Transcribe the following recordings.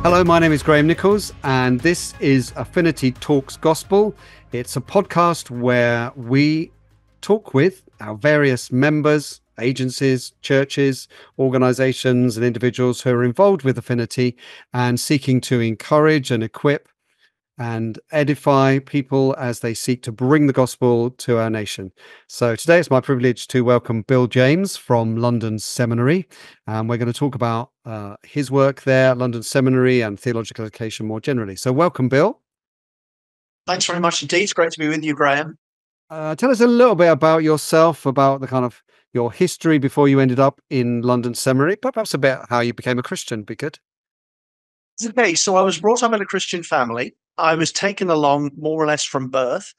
Hello, my name is Graham Nichols, and this is Affinity Talks Gospel. It's a podcast where we talk with our various members, agencies, churches, organizations, and individuals who are involved with Affinity and seeking to encourage and equip and edify people as they seek to bring the gospel to our nation. So today it's my privilege to welcome Bill James from London Seminary. And we're going to talk about his work there at London Seminary and theological education more generally. So welcome, Bill. Thanks very much indeed. It's great to be with you, Graham. Tell us a little bit about yourself, about the kind of your history before you ended up in London Seminary, perhaps a bit how you became a Christian, be good. Okay, so I was brought up in a Christian family. I was taken along more or less from birth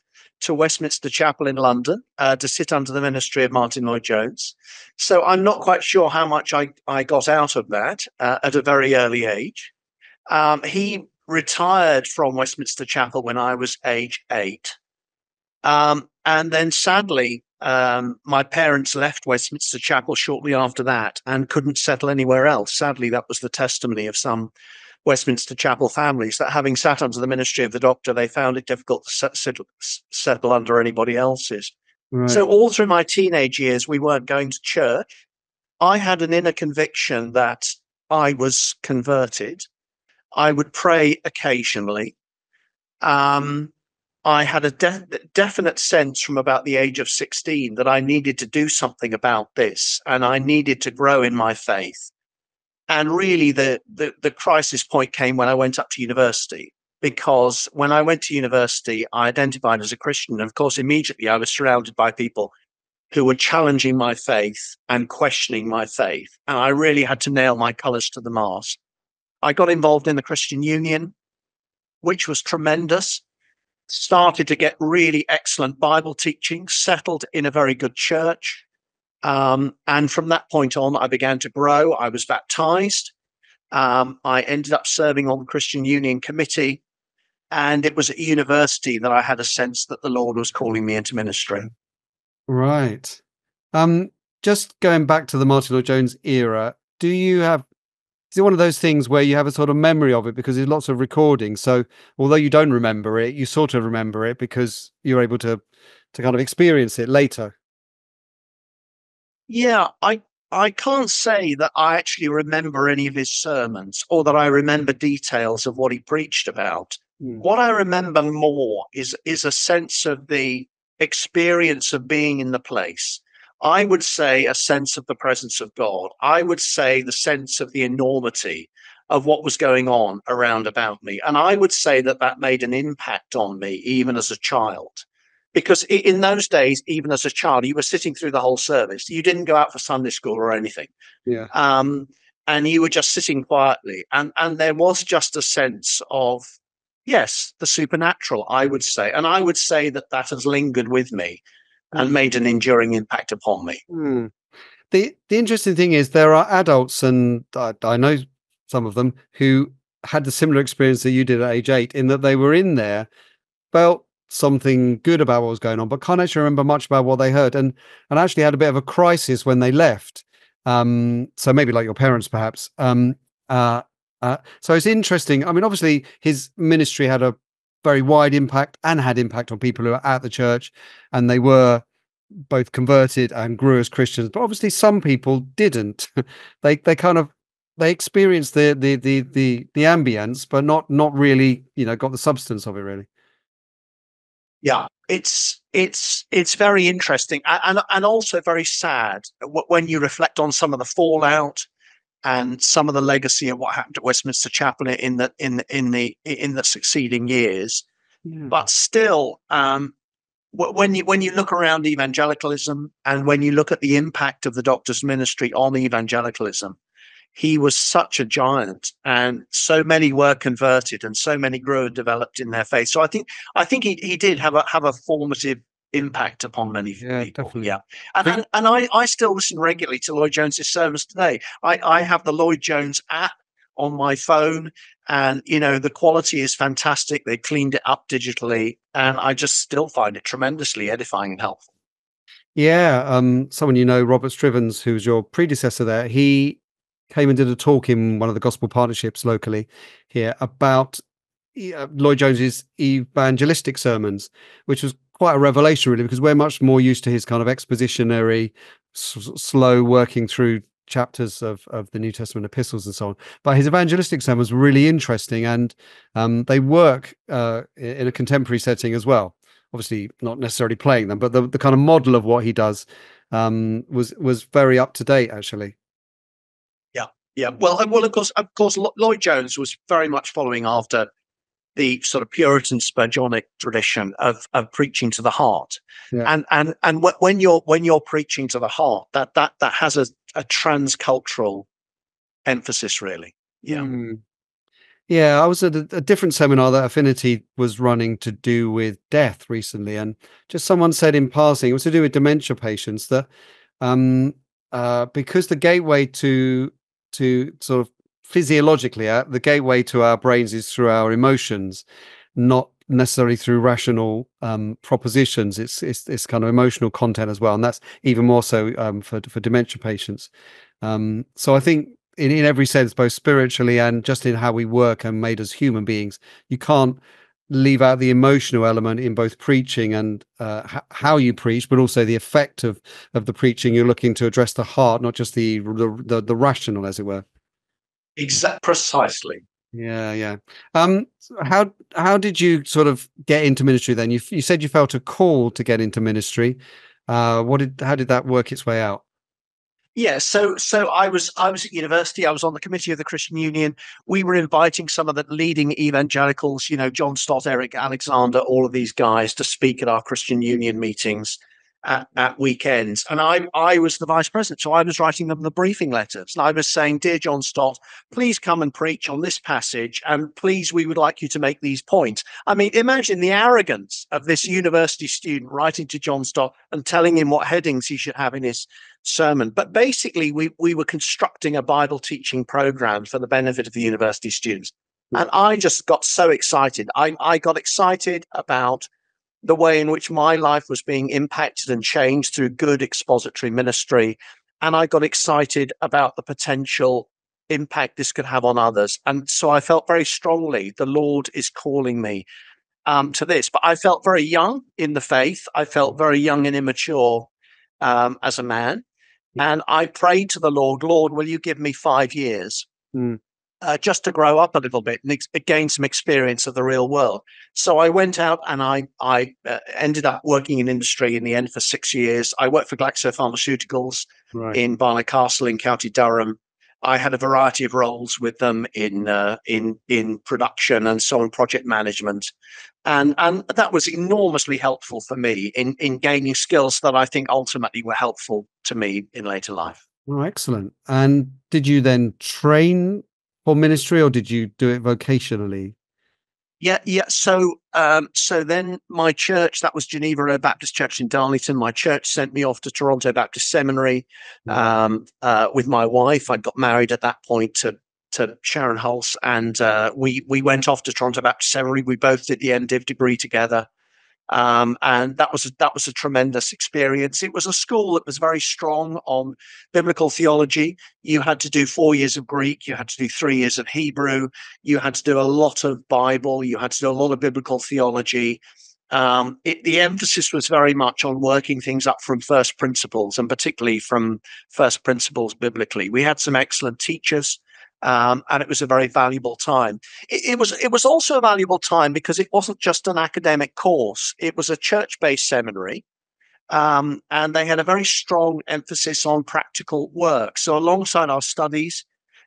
to Westminster Chapel in London to sit under the ministry of Martyn Lloyd-Jones. So I'm not quite sure how much I got out of that at a very early age. He retired from Westminster Chapel when I was age 8. And then sadly, my parents left Westminster Chapel shortly after that and couldn't settle anywhere else. Sadly, that was the testimony of some Westminster Chapel families, that having sat under the ministry of the doctor, they found it difficult to settle under anybody else's. Right. So all through my teenage years, we weren't going to church. I had an inner conviction that I was converted. I would pray occasionally. I had a definite sense from about the age of 16 that I needed to do something about this, and I needed to grow in my faith. And really, the crisis point came when I went up to university, because when I went to university, I identified as a Christian. And of course, immediately I was surrounded by people who were challenging my faith and questioning my faith. And I really had to nail my colours to the mast. I got involved in the Christian Union, which was tremendous. Started to get really excellent Bible teaching, settled in a very good church. And from that point on, I began to grow. I was baptized. I ended up serving on the Christian Union committee. And it was at university that I had a sense that the Lord was calling me into ministry. Right. Just going back to the Martyn Lloyd-Jones era, is it one of those things where you have a sort of memory of it because there's lots of recordings? So although you don't remember it, you sort of remember it because you're able to kind of experience it later. Yeah, I can't say that I actually remember any of his sermons or that I remember details of what he preached about. What I remember more is a sense of the experience of being in the place. I would say a sense of the presence of God. I would say the sense of the enormity of what was going on around about me. And I would say that made an impact on me even as a child. Because in those days, even as a child, you were sitting through the whole service. You didn't go out for Sunday school or anything. Yeah. And you were just sitting quietly. And there was just a sense of, yes, the supernatural, I would say. And I would say that has lingered with me and made an enduring impact upon me. The interesting thing is there are adults, and I know some of them, who had the similar experience that you did at age 8, in that they were in there, felt something good about what was going on, but can't actually remember much about what they heard, and actually had a bit of a crisis when they left. So maybe like your parents, perhaps. So it's interesting. I mean, obviously his ministry had a very wide impact and had impact on people who are at the church, and they were both converted and grew as Christians. But obviously some people didn't. they experienced the ambience, but not really, got the substance of it really. Yeah, it's very interesting and also very sad when you reflect on some of the fallout and some of the legacy of what happened at Westminster Chapel in the succeeding years. Yeah. But still, when you look around evangelicalism and when you look at the impact of the doctor's ministry on evangelicalism, he was such a giant, and so many were converted, and so many grew and developed in their faith. So I think he did have a formative impact upon many people. Definitely. Yeah, and I still listen regularly to Lloyd-Jones' sermons today. I have the Lloyd-Jones app on my phone, and the quality is fantastic. They cleaned it up digitally, and I just still find it tremendously edifying and helpful. Yeah, someone Robert Strivens, who's your predecessor there, he came and did a talk in one of the gospel partnerships locally here about Lloyd-Jones's evangelistic sermons, which was quite a revelation, really, because we're much more used to his kind of expositionary, slow working through chapters of the New Testament epistles and so on. But his evangelistic sermons were really interesting, and they work in a contemporary setting as well. Obviously, not necessarily playing them, but the kind of model of what he does was very up to date, actually. Yeah. Well, of course, Lloyd-Jones was very much following after the sort of Puritan Spurgeonic tradition of preaching to the heart. Yeah. And when you're preaching to the heart, that has a transcultural emphasis, really. Yeah. Mm. Yeah, I was at a different seminar that Affinity was running to do with death recently, and just someone said in passing, it was to do with dementia patients, that because the gateway to sort of physiologically, the gateway to our brains is through our emotions, not necessarily through rational propositions. It's kind of emotional content as well, and that's even more so for dementia patients. So I think in every sense, both spiritually and just in how we work and made as human beings, you can't leave out the emotional element in both preaching and how you preach, but also the effect of the preaching. You're looking to address the heart, not just the rational, as it were. Precisely. Yeah. How did you sort of get into ministry then? You said you felt a call to get into ministry. How did that work its way out? Yeah, so I was at university. I was on the committee of the Christian Union. We were inviting some of the leading evangelicals, John Stott, Eric Alexander, all of these guys to speak at our Christian Union meetings at weekends. And I was the vice president, so I was writing them the briefing letters. And I was saying, "Dear John Stott, please come and preach on this passage, and please, we would like you to make these points." I mean, imagine the arrogance of this university student writing to John Stott and telling him what headings he should have in his sermon. But basically, we were constructing a Bible teaching program for the benefit of the university students. And I just got so excited. I got excited about the way in which my life was being impacted and changed through good expository ministry. And I got excited about the potential impact this could have on others. And so I felt very strongly the Lord is calling me to this. But I felt very young in the faith. I felt very young and immature as a man. And I prayed to the Lord, "Lord, will you give me 5 years just to grow up a little bit and gain some experience of the real world?" So I went out and I ended up working in industry in the end for 6 years. I worked for Glaxo Pharmaceuticals in Barnard Castle in County Durham. I had a variety of roles with them in production and so on, project management. And that was enormously helpful for me in gaining skills that I think ultimately were helpful to me in later life. Oh, excellent. And did you then train for ministry, or did you do it vocationally? Yeah. So then my church, that was Geneva Road Baptist Church in Darlington. My church sent me off to Toronto Baptist Seminary with my wife. I got married at that point to Sharon Hulse, and we went off to Toronto Baptist Seminary. We both did the MDiv degree together. And that was a tremendous experience. It was a school that was very strong on biblical theology. You had to do 4 years of Greek, you had to do 3 years of Hebrew, you had to do a lot of Bible, you had to do a lot of biblical theology. The emphasis was very much on working things up from first principles, and particularly from first principles biblically. We had some excellent teachers. And it was a very valuable time. It was also a valuable time because it wasn't just an academic course. It was a church-based seminary, and they had a very strong emphasis on practical work. So alongside our studies,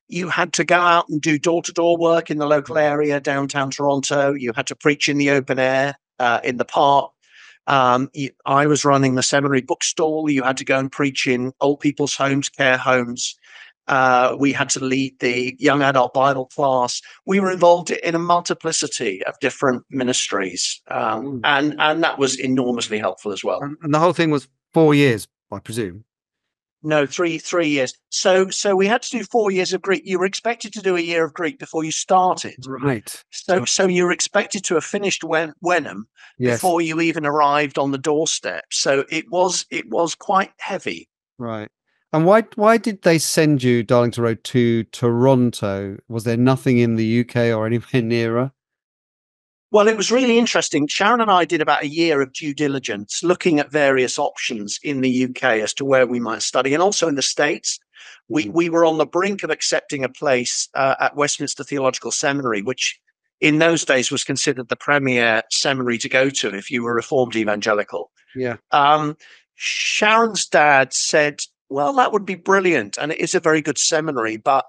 you had to go out and do door-to-door work in the local area, downtown Toronto. You had to preach in the open air, in the park. I was running the seminary bookstall. You had to go and preach in old people's homes, care homes. We had to lead the young adult Bible class. We were involved in a multiplicity of different ministries, and that was enormously helpful as well. And the whole thing was 4 years, I presume. No, three years. So we had to do 4 years of Greek. You were expected to do a year of Greek before you started. Right. So you were expected to have finished Wenham before you even arrived on the doorstep. So it was quite heavy. Right. And why did they send you, Darlington Road, to Toronto? Was there nothing in the UK or anywhere nearer? Well, it was really interesting. Sharon and I did about a year of due diligence looking at various options in the UK as to where we might study, and also in the States. We were on the brink of accepting a place at Westminster Theological Seminary, which in those days was considered the premier seminary to go to if you were Reformed evangelical. Yeah. Sharon's dad said, well, that would be brilliant. And it is a very good seminary, but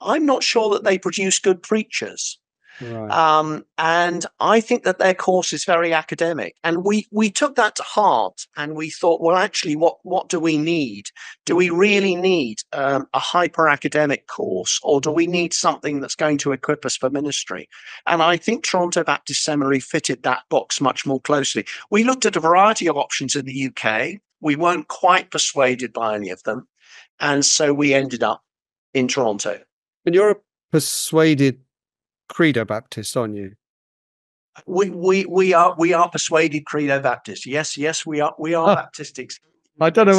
I'm not sure that they produce good preachers. Right. And I think that their course is very academic. And we took that to heart, and we thought, well, actually, what do we need? Do we really need a hyper academic course, or do we need something that's going to equip us for ministry? And I think Toronto Baptist Seminary fitted that box much more closely. We looked at a variety of options in the UK. We weren't quite persuaded by any of them. And so we ended up in Toronto. And you're a persuaded Credo Baptist, aren't you? We are persuaded Credo Baptist. Yes, we are Baptistics. I don't know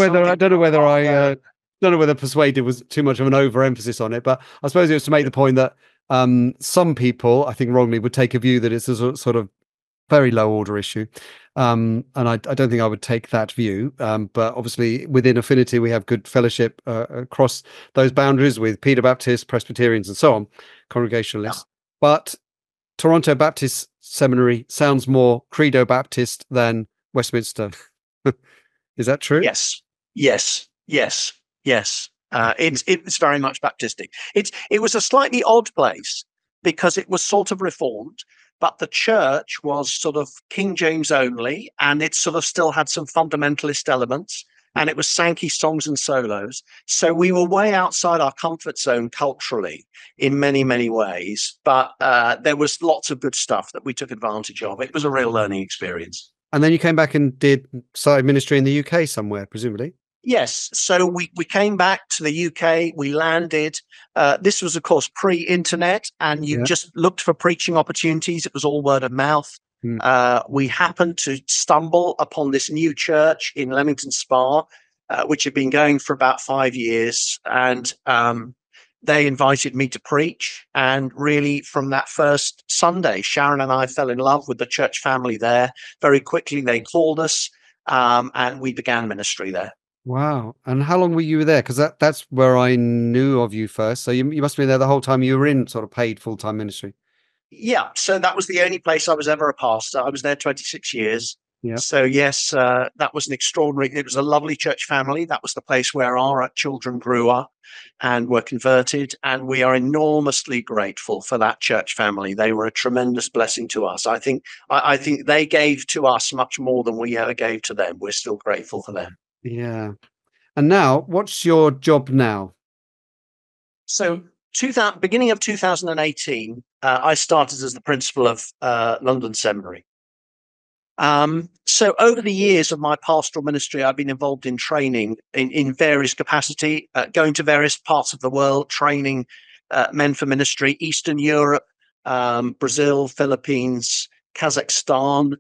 whether persuaded was too much of an overemphasis on it, but I suppose it was to make the point that some people, I think wrongly, would take a view that it's a sort of very low order issue. And I don't think I would take that view. But obviously within Affinity, we have good fellowship across those boundaries with Peter Baptists, Presbyterians, and so on, Congregationalists. Yeah. But Toronto Baptist Seminary sounds more Credo Baptist than Westminster. Is that true? Yes. It's very much Baptistic. It was a slightly odd place because it was sort of Reformed, but the church was sort of King James only, and it sort of still had some fundamentalist elements, and it was Sankey songs and solos. So we were way outside our comfort zone culturally in many, many ways, but there was lots of good stuff that we took advantage of. It was a real learning experience. And then you came back and started ministry in the UK somewhere, presumably. Yes. So we came back to the UK. We landed. This was, of course, pre-internet, and you just looked for preaching opportunities. It was all word of mouth. We happened to stumble upon this new church in Leamington Spa, which had been going for about 5 years. And they invited me to preach. And really, from that first Sunday, Sharon and I fell in love with the church family there. Very quickly, they called us, and we began ministry there. Wow. And how long were you there? Because that's where I knew of you first. So you must have been there the whole time you were in sort of paid full-time ministry. Yeah. So that was the only place I was ever a pastor. I was there 26 years. Yeah. So yes, that was it was a lovely church family. That was the place where our children grew up and were converted. And we are enormously grateful for that church family. They were a tremendous blessing to us. I think they gave to us much more than we ever gave to them. We're still grateful for them. Yeah. And now, what's your job now? So, beginning of 2018, I started as the principal of London Seminary. So over the years of my pastoral ministry, I've been involved in training in various capacity, going to various parts of the world, training men for ministry, Eastern Europe, Brazil, Philippines, Kazakhstan,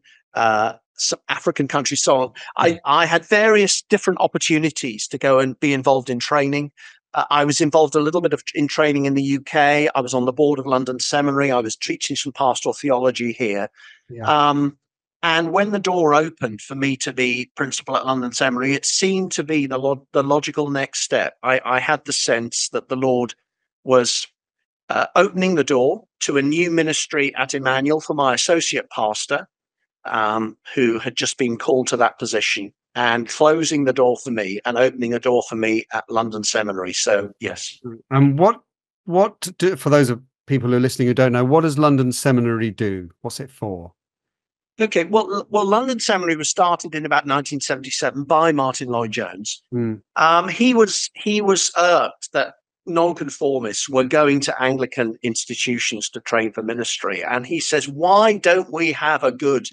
some African countries, so on. I had various different opportunities to go and be involved in training. I was involved a little bit in training in the UK. I was on the board of London Seminary. I was teaching some pastoral theology here. Yeah. And when the door opened for me to be principal at London Seminary, it seemed to be the logical next step. I had the sense that the Lord was opening the door to a new ministry at Emmanuel for my associate pastor, who had just been called to that position, and closing the door for me and opening a door for me at London Seminary. So, yes. And for those of people who are listening who don't know, what does London Seminary do? What's it for? Okay, well, London Seminary was started in about 1977 by Martyn Lloyd-Jones. He was irked that nonconformists were going to Anglican institutions to train for ministry, and he says, "Why don't we have a good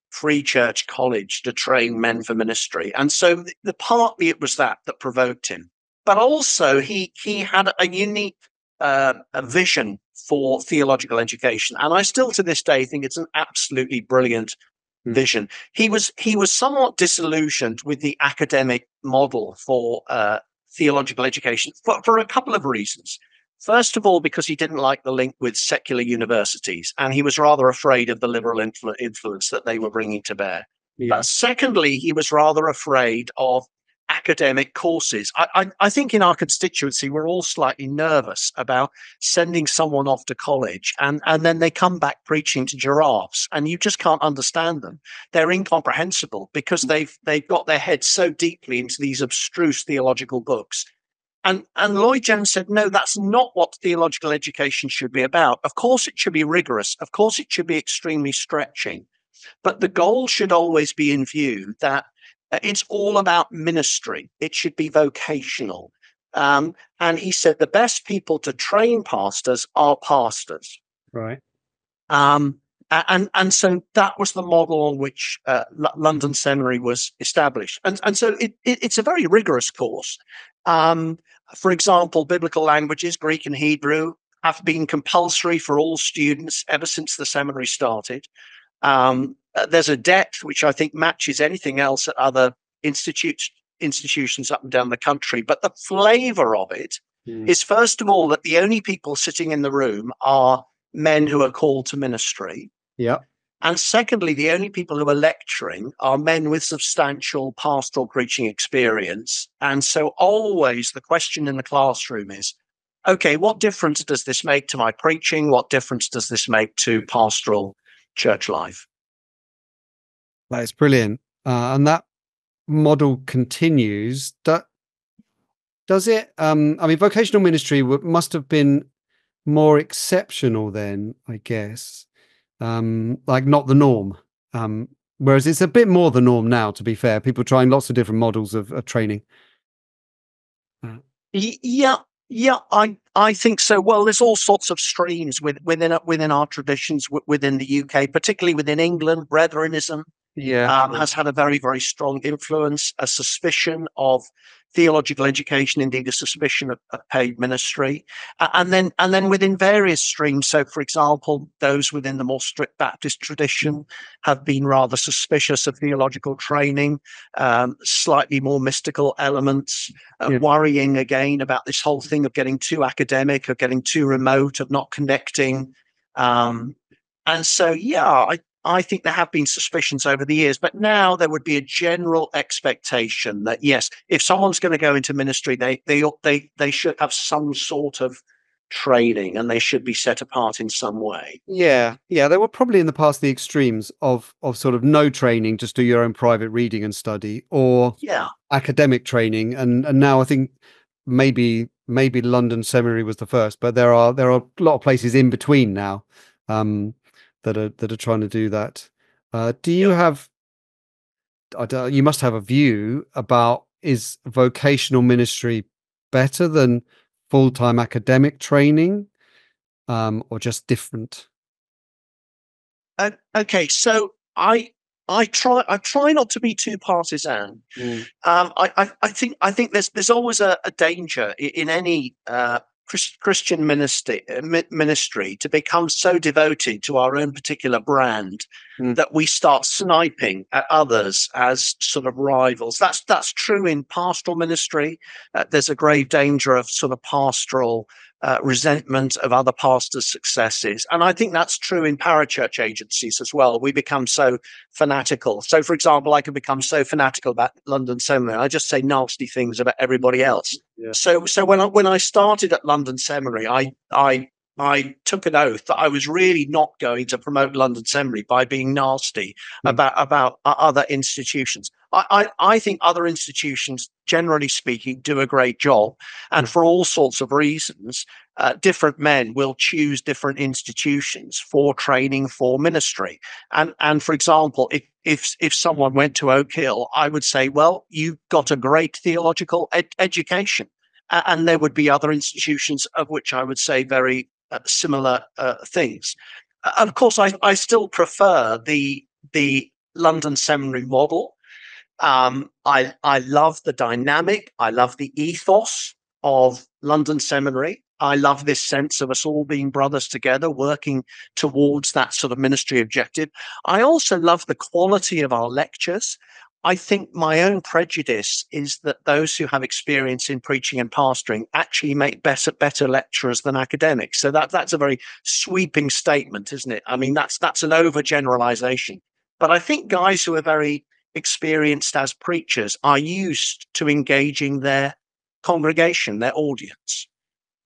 free church college to train men for ministry?" And so, partly it was that provoked him, but also he had a unique a vision for theological education, and I still to this day think it's an absolutely brilliant vision. He was somewhat disillusioned with the academic model for theological education for a couple of reasons. First of all, because he didn't like the link with secular universities, and he was rather afraid of the liberal influence that they were bringing to bear. Yeah. But secondly, he was rather afraid of academic courses. I think in our constituency, we're all slightly nervous about sending someone off to college and then they come back preaching to giraffes and you just can't understand them. They're incomprehensible because they've got their heads so deeply into these abstruse theological books. And Lloyd-Jones said, no, that's not what theological education should be about. Of course, it should be rigorous. Of course, it should be extremely stretching. But the goal should always be in view that it's all about ministry. It should be vocational. And he said the best people to train pastors are pastors. Right. And so that was the model on which London Seminary was established. And so it's a very rigorous course. For example, biblical languages, Greek and Hebrew, have been compulsory for all students ever since the seminary started. There's a depth which I think matches anything else at other institutions up and down the country. But the flavor of it is, first of all, that the only people sitting in the room are men who are called to ministry. Yeah. And secondly, the only people who are lecturing are men with substantial pastoral preaching experience. And so always the question in the classroom is, okay, what difference does this make to my preaching? What difference does this make to pastoral church life? That's brilliant. And that model continues. Does it? I mean, vocational ministry must have been more exceptional then, I guess. Like not the norm. Whereas it's a bit more the norm now, to be fair. People trying lots of different models of training. Yeah, I think so. Well, there's all sorts of streams within our traditions within the UK, particularly within England. Brethrenism has had a very, very strong influence, a suspicion of theological education, indeed a suspicion of paid ministry, and then within various streams. So, for example, those within the more strict Baptist tradition have been rather suspicious of theological training, slightly more mystical elements, worrying again about this whole thing of getting too academic, of getting too remote, of not connecting. And so, I think there have been suspicions over the years, but now there would be a general expectation that, yes, if someone's going to go into ministry, they should have some sort of training and they should be set apart in some way. Yeah. There were probably in the past the extremes of sort of no training, just do your own private reading and study, or academic training. And now I think maybe London Seminary was the first, but there are a lot of places in between now. That are trying to do that. Do you have? You must have a view about, is vocational ministry better than full-time academic training, or just different? Okay, so I try not to be too partisan. I think there's always a danger in any Christian ministry to become so devoted to our own particular brand that we start sniping at others as sort of rivals. That's true in pastoral ministry. There's a grave danger of sort of pastoral resentment of other pastors' successes. And I think that's true in parachurch agencies as well. We become so fanatical. So, for example, I could become so fanatical about London Seminary, I just say nasty things about everybody else. Yeah. So when I started at London Seminary, I took an oath that I was really not going to promote London Seminary by being nasty about other institutions. I think other institutions, generally speaking, do a great job. And for all sorts of reasons, different men will choose different institutions for training, for ministry. And for example, if someone went to Oak Hill, I would say, well, you got a great theological education. And there would be other institutions of which I would say very similar things. And of course, I still prefer the London Seminary model. I love the dynamic. I love the ethos of London Seminary. I love this sense of us all being brothers together, working towards that sort of ministry objective. I also love the quality of our lectures. I think my own prejudice is that those who have experience in preaching and pastoring actually make better lecturers than academics. So that's a very sweeping statement, isn't it? I mean, that's an overgeneralization. But I think guys who are very experienced as preachers are used to engaging their congregation, their audience.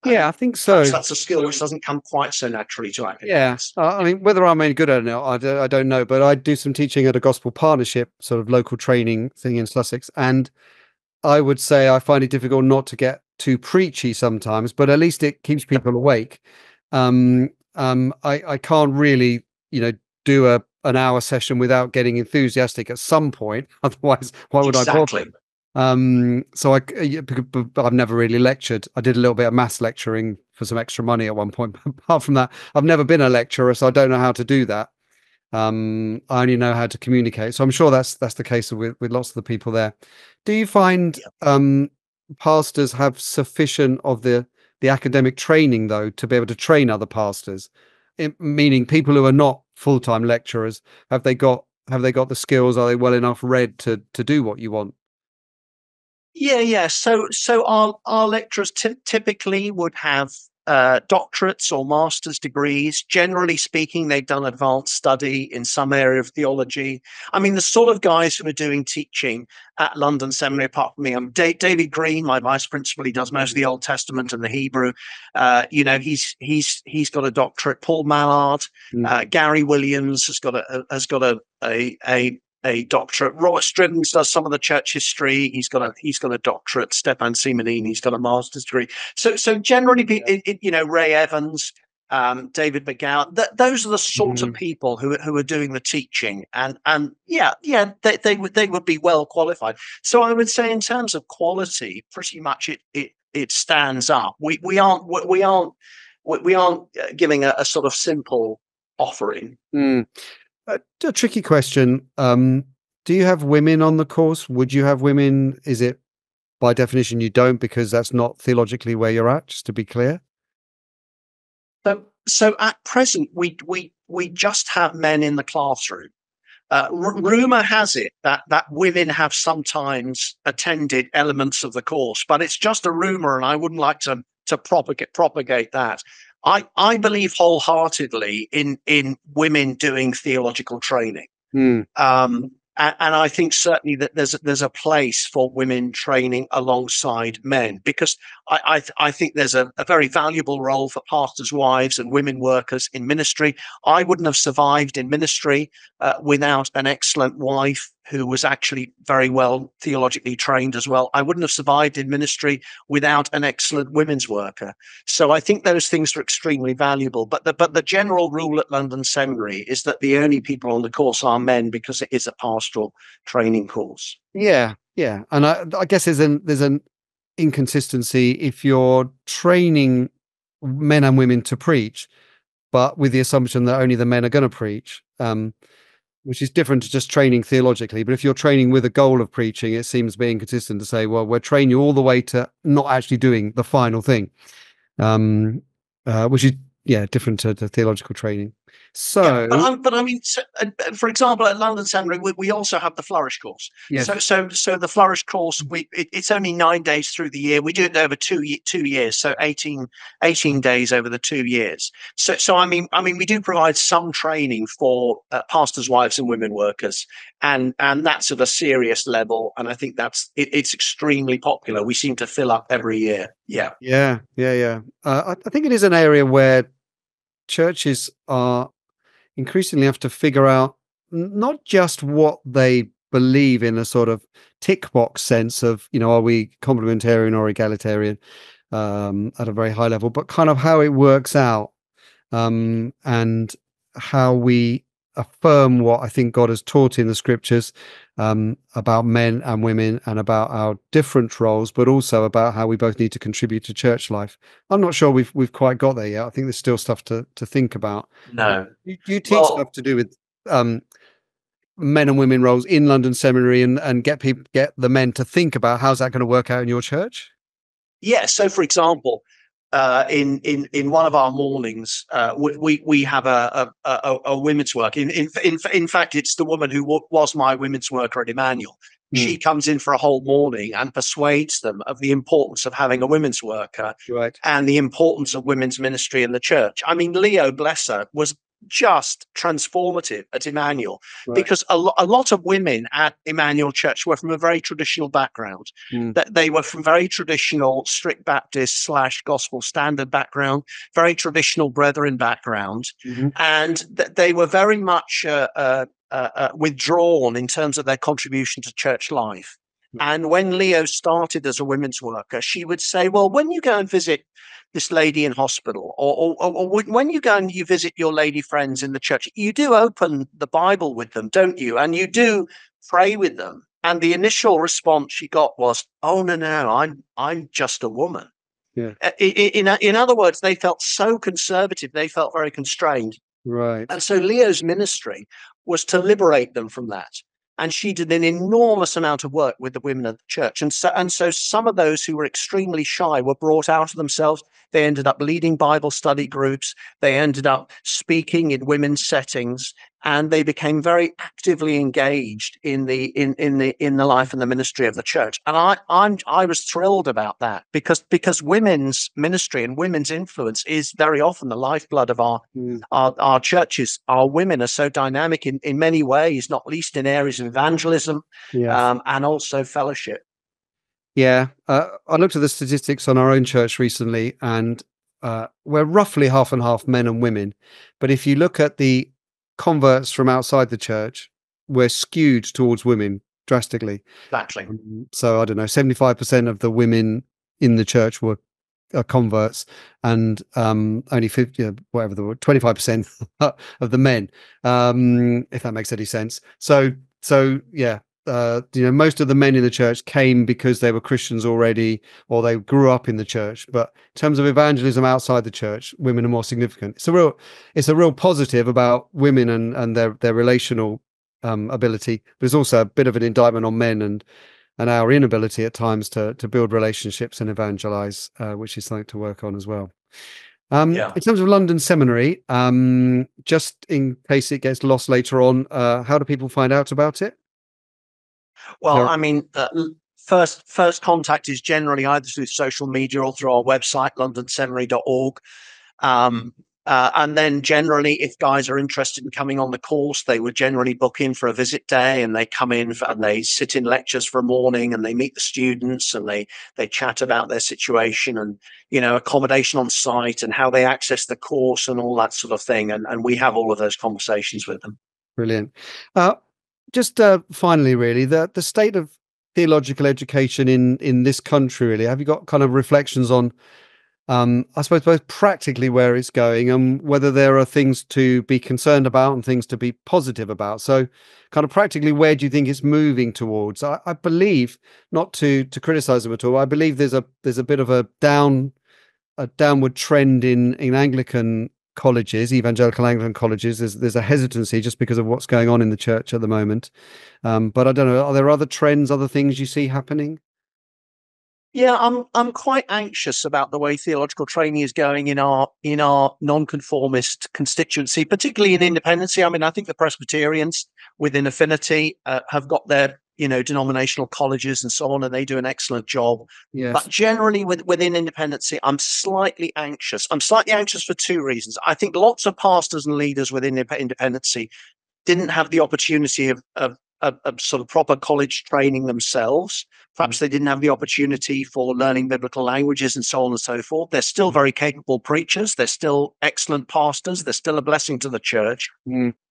Yeah, I think Perhaps so. that's a skill which doesn't come quite so naturally to Yeah, academics. I mean, whether I'm any good at it or not, I don't know. But I do some teaching at a gospel partnership, sort of local training thing in Sussex, and I would say I find it difficult not to get too preachy sometimes, but at least it keeps people awake. I can't really, do an hour session without getting enthusiastic at some point. Otherwise, why would I bother? Exactly. But I've never really lectured. I did a little bit of maths lecturing for some extra money at one point. But apart from that, I've never been a lecturer, so I don't know how to do that. I only know how to communicate. So I'm sure that's the case with lots of the people there. Do you find pastors have sufficient of the academic training though to be able to train other pastors? Meaning people who are not full-time lecturers, have they got the skills? Are they well enough read to do what you want? Yeah. So our lecturers typically would have doctorates or master's degrees. Generally speaking, they've done advanced study in some area of theology. I mean, the sort of guys who are doing teaching at London Seminary, apart from me, David Green, my vice principal, he does most of the Old Testament and the Hebrew. He's got a doctorate. Paul Mallard, Gary Williams has got a doctorate. Robert Striddens does some of the church history. He's got a doctorate. Stefan Simonini's got a master's degree. So generally, Ray Evans, David McGowan, those are the sorts of people who are doing the teaching, and they would be well qualified. So I would say in terms of quality, pretty much it stands up. We aren't giving a sort of simple offering. A tricky question. Do you have women on the course? Would you have women? Is it by definition you don't, because that's not theologically where you're at, just to be clear? So at present, we just have men in the classroom. Rumor has it that women have sometimes attended elements of the course, but it's just a rumor, and I wouldn't like to propagate that. I believe wholeheartedly in women doing theological training. And I think certainly that there's a place for women training alongside men, because I think there's a very valuable role for pastors' wives and women workers in ministry. I wouldn't have survived in ministry without an excellent wife who was actually very well theologically trained as well. I wouldn't have survived in ministry without an excellent women's worker. So I think those things are extremely valuable. But the general rule at London Seminary is that the only people on the course are men, because it is a pastoral training course. Yeah. And I guess there's an inconsistency if you're training men and women to preach, but with the assumption that only the men are going to preach. Which is different to just training theologically. But if you're training with a goal of preaching, it seems to be inconsistent to say, well, we're training you all the way to not actually doing the final thing, which is, different to theological training. So, but I mean, for example, at London Seminary, we also have the Flourish course. yes. So the Flourish course, it's only 9 days through the year. We do it over 2 years, so 18 days over the 2 years. So I mean, we do provide some training for pastors' wives and women workers, and that's at a serious level. And I think it's extremely popular. We seem to fill up every year. Yeah. I think it is an area where churches are increasingly have to figure out not just what they believe in a sort of tick box sense of, are we complementarian or egalitarian at a very high level, but kind of how it works out, and how we affirm what I think God has taught in the scriptures about men and women and about our different roles, but also about how we both need to contribute to church life. I'm not sure we've quite got there yet. I think there's still stuff to think about. No. You teach stuff to do with men and women roles in London Seminary, and get the men to think about how's that going to work out in your church? Yeah. So, for example, in one of our mornings, we have a women's work. In fact, it's the woman who was my women's worker at Emmanuel. She comes in for a whole morning and persuades them of the importance of having a women's worker, Right. and the importance of women's ministry in the church. I mean, Leo, bless her, was just transformative at Emmanuel, because a lot of women at Emmanuel Church were from a very traditional background. That they were from very traditional strict Baptist / gospel standard background, very traditional brethren background, and they were very much withdrawn in terms of their contribution to church life. And when Leo started as a women's worker, she would say, well, when you go and visit this lady in hospital, or when you go and you visit your lady friends in the church, you do open the Bible with them, don't you? And you do pray with them. And the initial response she got was, oh, no, I'm just a woman. Yeah. In other words, they felt so conservative. They felt very constrained. Right. And so Leo's ministry was to liberate them from that. And she did an enormous amount of work with the women of the church. And so some of those who were extremely shy were brought out of themselves. They ended up leading Bible study groups. They ended up speaking in women's settings, and they became very actively engaged in the life and the ministry of the church. And I was thrilled about that, because women's ministry and women's influence is very often the lifeblood of our churches. Our women are so dynamic in many ways, not least in areas of evangelism, and also fellowship. Yeah, I looked at the statistics on our own church recently, and we're roughly half and half men and women. But if you look at the converts from outside the church, we're skewed towards women drastically. Exactly. So I don't know, 75% of the women in the church were converts, and only 50, whatever the word, 25% of the men, if that makes any sense. So yeah. Most of the men in the church came because they were Christians already, or they grew up in the church. But in terms of evangelism outside the church, women are more significant. It's a real positive about women and their relational ability, but it's also a bit of an indictment on men and our inability at times to build relationships and evangelize, which is something to work on as well. In terms of London Seminary, just in case it gets lost later on, how do people find out about it? Well, I mean, first contact is generally either through social media or through our website, londonseminary.org. And then generally, if guys are interested in coming on the course, they would generally book in for a visit day, and they come in and they sit in lectures for a morning, and they meet the students, and they chat about their situation and, accommodation on site and how they access the course and all that sort of thing. And we have all of those conversations with them. Brilliant. Just finally, really, the state of theological education in this country, really, have you got kind of reflections on, I suppose, both practically where it's going and whether there are things to be concerned about and things to be positive about? So kind of practically, where do you think it's moving towards? I believe, not to criticize them at all, I believe there's a bit of a downward trend in Anglican colleges, evangelical Anglican colleges. There's a hesitancy just because of what's going on in the church at the moment. But I don't know, are there other trends, other things you see happening? Yeah, I'm quite anxious about the way theological training is going in our nonconformist constituency, particularly in independency. I mean, I think the Presbyterians within Affinity have got their denominational colleges and so on, and they do an excellent job. Yes. But generally within independency, I'm slightly anxious. I'm slightly anxious for two reasons. I think lots of pastors and leaders within independency didn't have the opportunity of sort of proper college training themselves. Perhaps they didn't have the opportunity for learning biblical languages and so on and so forth. They're still very capable preachers. They're still excellent pastors. They're still a blessing to the church.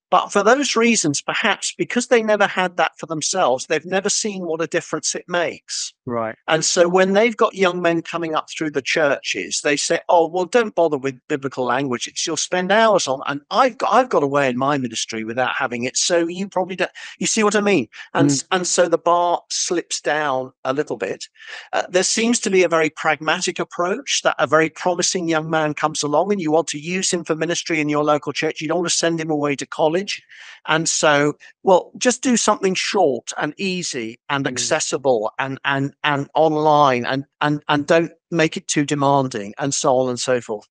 But for those reasons, perhaps because they never had that for themselves, they've never seen what a difference it makes. Right. And so when they've got young men coming up through the churches, they say, oh, well, don't bother with biblical languages. You'll spend hours on, and I've got a way in my ministry without having it. So you probably don't, you see what I mean? And so the bar slips down a little bit. There seems to be a very pragmatic approach that a very promising young man comes along and you want to use him for ministry in your local church. You don't want to send him away to college. And so, well, just do something short and easy and accessible and and online, and don't make it too demanding, and so on and so forth.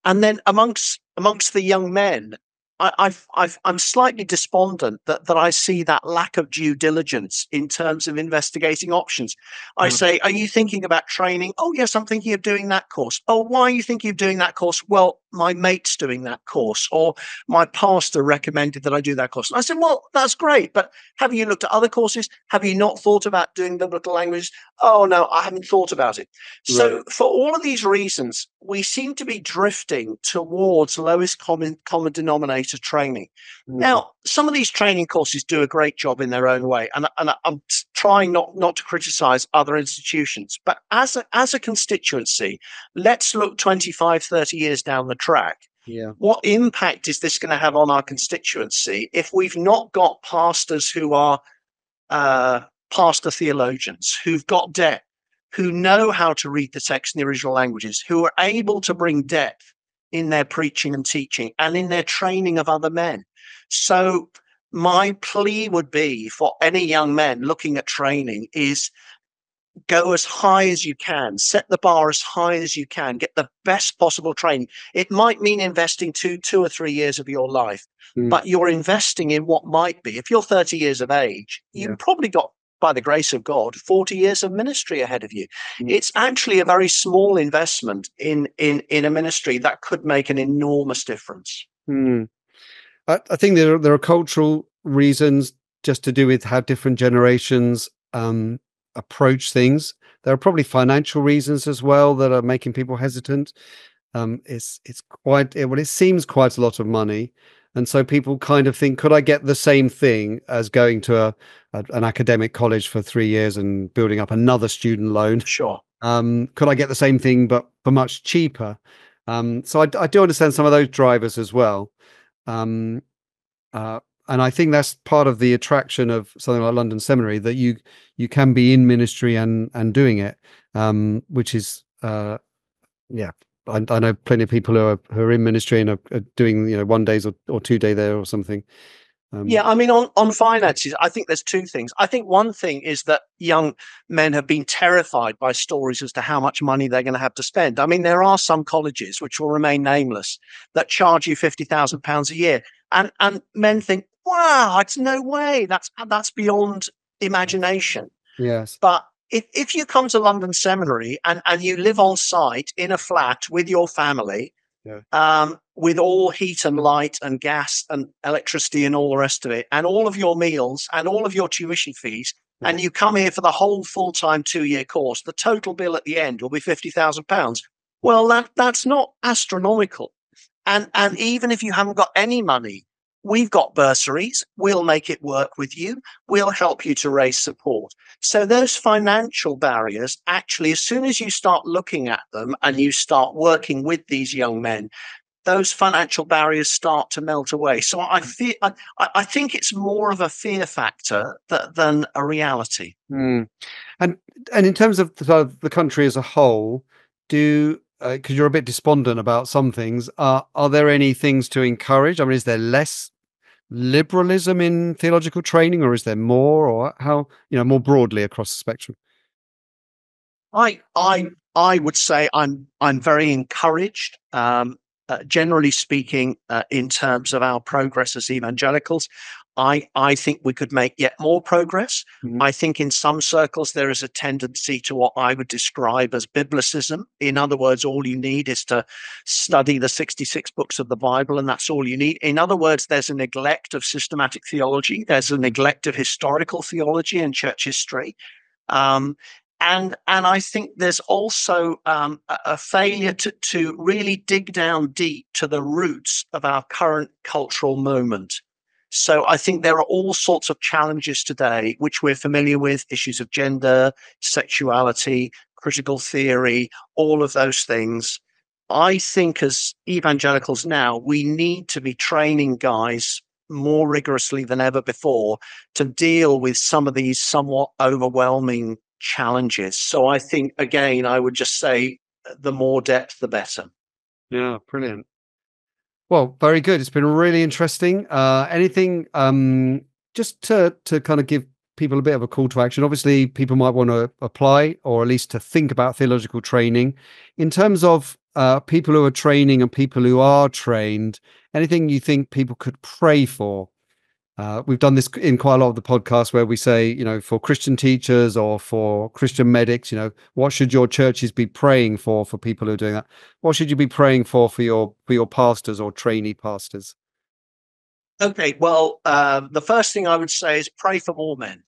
And then amongst the young men, I'm slightly despondent that I see that lack of due diligence in terms of investigating options. I say, are you thinking about training? Oh, yes, I'm thinking of doing that course. Oh, why are you thinking of doing that course? Well, my mate's doing that course, or my pastor recommended that I do that course. And I said, well, that's great, but have you looked at other courses? Have you not thought about doing biblical language? Oh, no, I haven't thought about it. So Right. for all of these reasons, we seem to be drifting towards lowest common denominator training. Now, some of these training courses do a great job in their own way, and I'm trying not to criticize other institutions, but as a constituency, let's look 25, 30 years down the track. Yeah. What impact is this going to have on our constituency if we've not got pastors who are pastor theologians, who've got depth, who know how to read the text in the original languages, who are able to bring depth in their preaching and teaching and in their training of other men? So my plea would be for any young men looking at training is go as high as you can, set the bar as high as you can, get the best possible training. It might mean investing two or 3 years of your life, but you're investing in what might be, if you're 30 years of age, you've probably got, by the grace of God, 40 years of ministry ahead of you. It's actually a very small investment in a ministry that could make an enormous difference. I think there are cultural reasons just to do with how different generations approach things. There are probably financial reasons as well that are making people hesitant. It's quite well, it seems quite a lot of money, and so people kind of think, could I get the same thing as going to an academic college for 3 years and building up another student loan? Sure. Could I get the same thing but for much cheaper? So I do understand some of those drivers as well. And I think that's part of the attraction of something like London Seminary, that you can be in ministry and doing it, which is yeah. I know plenty of people who are in ministry and are doing 1 days or 2 day there or something. Yeah, I mean, on finances, I think there's two things. I think one thing is that young men have been terrified by stories as to how much money they're going to have to spend. I mean, there are some colleges, which will remain nameless, that charge you £50,000 a year, and men think, wow, it's no way. That's beyond imagination. Yes. But if you come to London Seminary and you live on site in a flat with your family, with all heat and light and gas and electricity and all the rest of it, and all of your meals and all of your tuition fees, and you come here for the whole full-time 2-year course, the total bill at the end will be £50,000. Well, that's not astronomical. And even if you haven't got any money, we've got bursaries. We'll make it work with you. We'll help you to raise support. So those financial barriers, actually, as soon as you start looking at them and you start working with these young men, those financial barriers start to melt away. So I think it's more of a fear factor than a reality. And in terms of the country as a whole, because you're a bit despondent about some things, are there any things to encourage? I mean, is there less liberalism in theological training, or is there more, or how, more broadly across the spectrum? I would say I'm very encouraged, generally speaking, in terms of our progress as evangelicals. I think we could make yet more progress. I think in some circles there is a tendency to what I would describe as biblicism. In other words, all you need is to study the 66 books of the Bible, and that's all you need. In other words, there's a neglect of systematic theology. There's a neglect of historical theology and church history. And I think there's also a failure to really dig down deep to the roots of our current cultural moment. So I think there are all sorts of challenges today, which we're familiar with: issues of gender, sexuality, critical theory, all of those things. I think as evangelicals now, we need to be training guys more rigorously than ever before to deal with some of these somewhat overwhelming challenges. So I think, again, I would just say the more depth, the better. Yeah, brilliant. Well, very good. It's been really interesting. Anything just to kind of give people a bit of a call to action. Obviously, people might want to apply or at least to think about theological training. In terms of people who are training and people who are trained, anything you think people could pray for? We've done this in quite a lot of the podcasts where we say, for Christian teachers or for Christian medics, what should your churches be praying for people who are doing that? What should you be praying for your pastors or trainee pastors? Okay, well, the first thing I would say is pray for more men.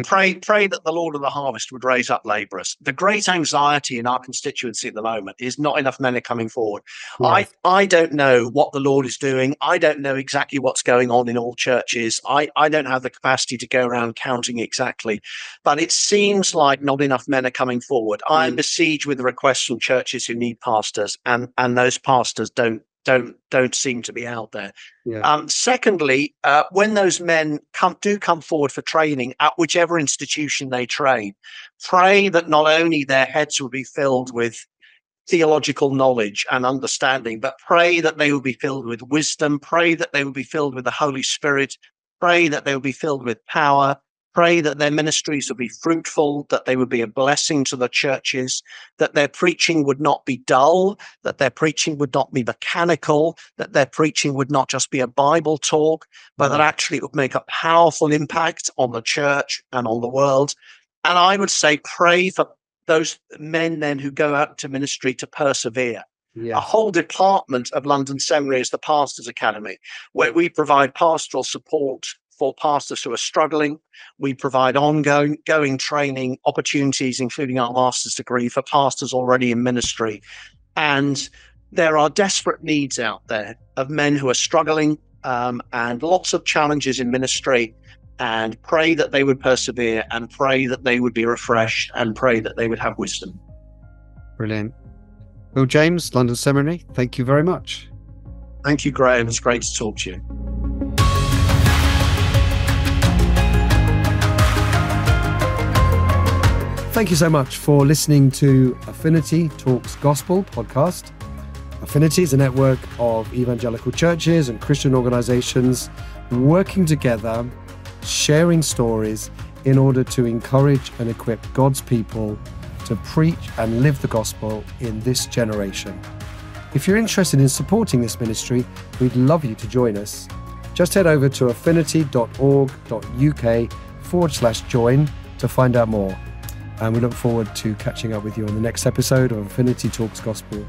Pray that the Lord of the harvest would raise up labourers. The great anxiety in our constituency at the moment is not enough men are coming forward. Yes. I don't know what the Lord is doing. I don't know exactly what's going on in all churches. I don't have the capacity to go around counting exactly, but it seems like not enough men are coming forward. I'm besieged with requests from churches who need pastors, and those pastors don't seem to be out there. Yeah. Secondly, when those men come forward for training at whichever institution they train, pray that not only their heads will be filled with theological knowledge and understanding, but pray that they will be filled with wisdom, pray that they will be filled with the Holy Spirit, pray that they will be filled with power, pray that their ministries will be fruitful, that they would be a blessing to the churches, that their preaching would not be dull, that their preaching would not be mechanical, that their preaching would not just be a Bible talk, but that actually it would make a powerful impact on the church and on the world. And I would say pray for those men then who go out to ministry to persevere. Yeah. A whole department of London Seminary is the Pastors Academy, where we provide pastoral support for pastors who are struggling. We provide ongoing training opportunities, including our master's degree for pastors already in ministry. And there are desperate needs out there of men who are struggling and lots of challenges in ministry. And pray that they would persevere, and pray that they would be refreshed, and pray that they would have wisdom. Brilliant. Will James, London Seminary, thank you very much. Thank you, Graham. It's great to talk to you. Thank you so much for listening to Affinity Talks Gospel podcast. Affinity is a network of evangelical churches and Christian organizations working together, sharing stories in order to encourage and equip God's people to preach and live the gospel in this generation. If you're interested in supporting this ministry, we'd love you to join us. Just head over to affinity.org.uk/join to find out more. And we look forward to catching up with you on the next episode of Affinity Talks Gospel.